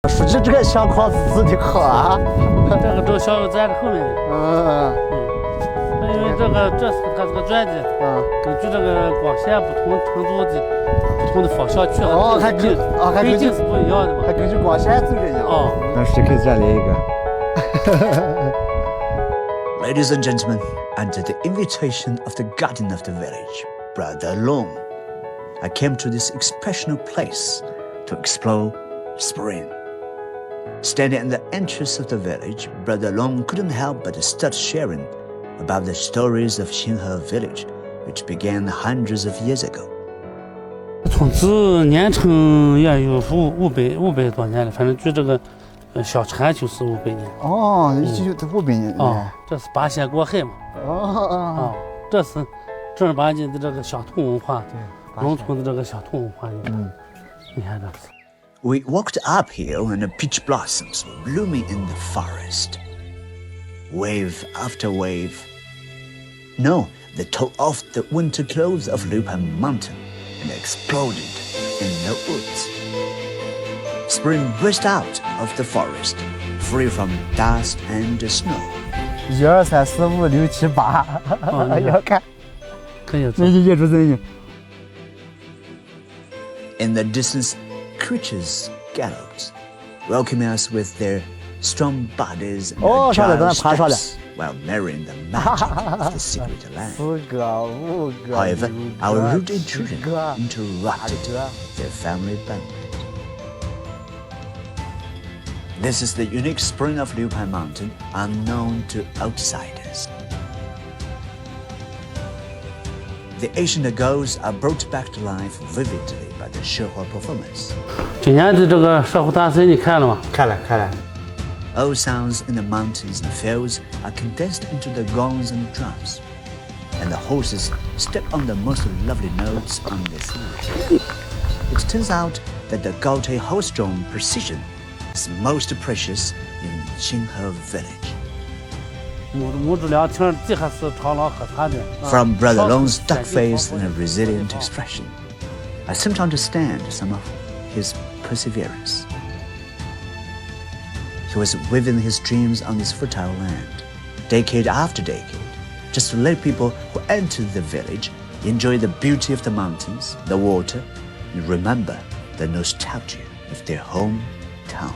书记这个相框字的好啊。这个小友在这后面的。因为这是它这个专辑，根据这个光线不同程度的不同的方向去了。还跟镜是不一样的嘛。还根据光线走着呢。那是可以再来一个。Ladies and gentlemen, under the invitation of the guardian of the village, Brother Long, I came to this exceptional place to explore spring. Standing at the entrance of the village, Brother Long couldn't help but start sharing about the stories of Xinhe village, which began hundreds of years ago. 从此年成也有500多年了，反正据这个小禅就是500年。500年。这是八仙过海嘛。这是正儿八经的这个乡土文化，农村的这个乡土文化。你看这是。We walked uphill and the peach blossoms were blooming in the forest. Wave after wave. No, they tore off the winter clothes of Liupan Mountain and exploded in the woods. Spring burst out of the forest, free from dust and snow. 1、2、3、4、5、6、7、8，要看。可以。那就业主人员。In the distance, creatures galloped, welcoming us with their strong bodies and agile steps, while marrying the magic of the secret land. However, our rude intrusion interrupted their family banquet. This is the unique spring of Liupan Mountain, unknown to outsiders. The ancient gods are brought back to life vividly by the 社火 performance. 今年的这个社火大赛你看了吗？看了。All sounds in the mountains and fields are condensed into the gongs and drums, and the horses step on the most lovely notes on this land. It turns out that the Gaotai horse-drawn precision is most precious in Xinhe village. From Brother Long's dark face and a resilient expression, I seem to understand some of his perseverance. He was weaving his dreams on this fertile land, decade after decade, just to let people who enter the village enjoy the beauty of the mountains, the water, and remember the nostalgia of their hometown.